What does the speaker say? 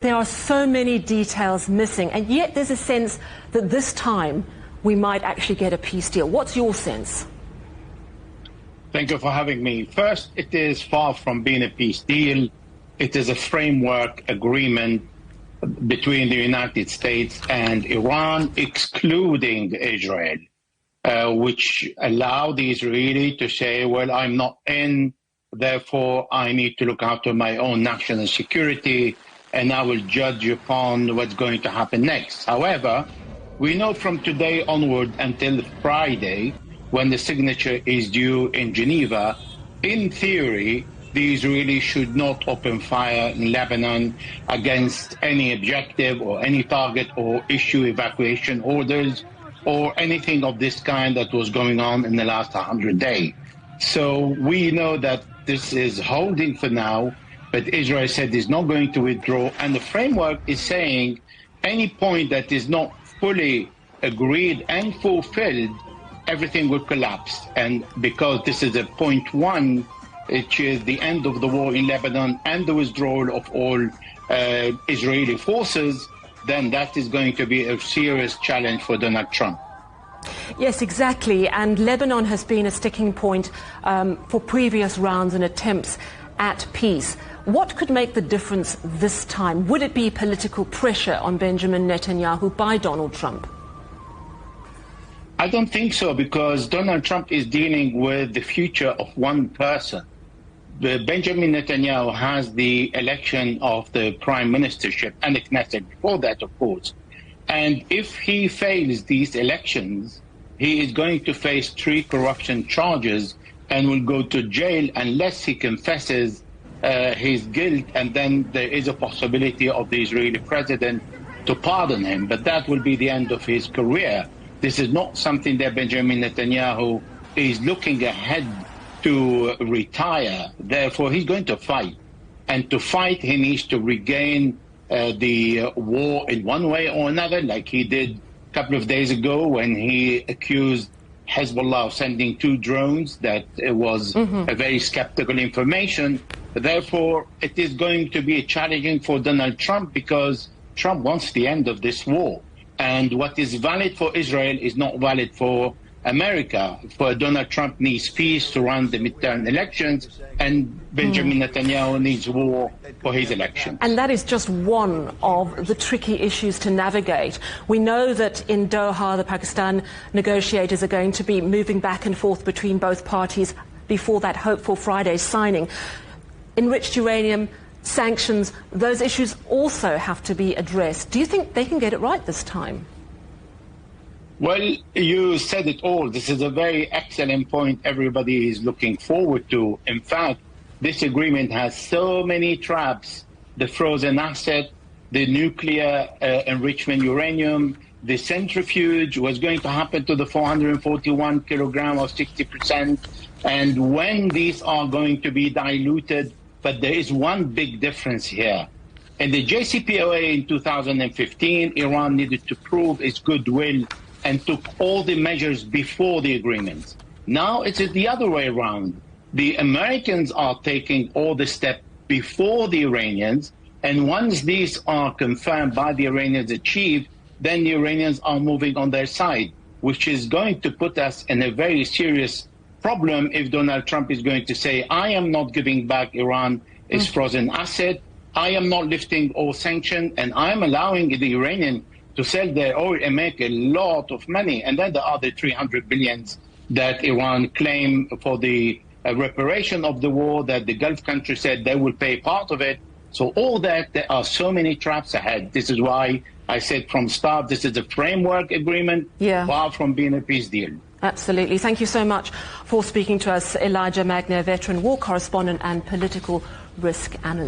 There are so many details missing, and yet there's a sense that this time we might actually get a peace deal. What's your sense? Thank you for having me. First, it is far from being a peace deal. It is a framework agreement between the United States and Iran, excluding Israel, which allow the Israeli to say, well, I'm not in, therefore I need to look after my own national security, and I will judge upon what's going to happen next. However, we know from today onward until Friday, when the signature is due in Geneva, in theory, the Israelis should not open fire in Lebanon against any objective or any target or issue evacuation orders or anything of this kind that was going on in the last 100 days. So we know that this is holding for now, but Israel said it's not going to withdraw. And the framework is saying any point that is not fully agreed and fulfilled, everything will collapse. And because this is a point one, which is the end of the war in Lebanon and the withdrawal of all Israeli forces, then that is going to be a serious challenge for Donald Trump. Yes, exactly. And Lebanon has been a sticking point for previous rounds and attempts at peace. What could make the difference this time? Would it be political pressure on Benjamin Netanyahu by Donald Trump? I don't think so, because Donald Trump is dealing with the future of one person. Benjamin Netanyahu has the election of the prime ministership and the Knesset before that, of course. And if he fails these elections, he is going to face 3 corruption charges and will go to jail unless he confesses his guilt, and then there is a possibility of the Israeli president to pardon him. But that will be the end of his career. This is not something that Benjamin Netanyahu is looking ahead to retire. Therefore, he's going to fight. And to fight, he needs to regain the war in one way or another, like he did a couple of days ago when he accused Hezbollah of sending 2 drones. That was a very skeptical information. Therefore, it is going to be challenging for Donald Trump, because Trump wants the end of this war. And what is valid for Israel is not valid for America. For Donald Trump needs peace to run the midterm elections, and Benjamin Netanyahu needs war for his election. And that is just one of the tricky issues to navigate. We know that in Doha, the Pakistan negotiators are going to be moving back and forth between both parties before that hopeful Friday signing. Enriched uranium, sanctions, those issues also have to be addressed. Do you think they can get it right this time? Well, you said it all. This is a very excellent point everybody is looking forward to. In fact, this agreement has so many traps: the frozen asset, the nuclear enrichment uranium, the centrifuge, what's going to happen to the 441 kilogram of 60%, and when these are going to be diluted. But there is one big difference here. In the JCPOA in 2015, Iran needed to prove its goodwill and took all the measures before the agreement. Now it's the other way around. The Americans are taking all the steps before the Iranians, and once these are confirmed by the Iranians achieved, then the Iranians are moving on their side, which is going to put us in a very serious problem if Donald Trump is going to say, I am not giving back Iran its frozen asset, I am not lifting all sanctions, and I am allowing the Iranian to sell their oil and make a lot of money. And then there are the 300 billions that Iran claim for the reparation of the war, that the Gulf countries said they will pay part of it. So all that, there are so many traps ahead. This is why I said from start, this is a framework agreement, far from being a peace deal. Absolutely. Thank you so much for speaking to us, J Magnier, veteran war correspondent and political risk analyst.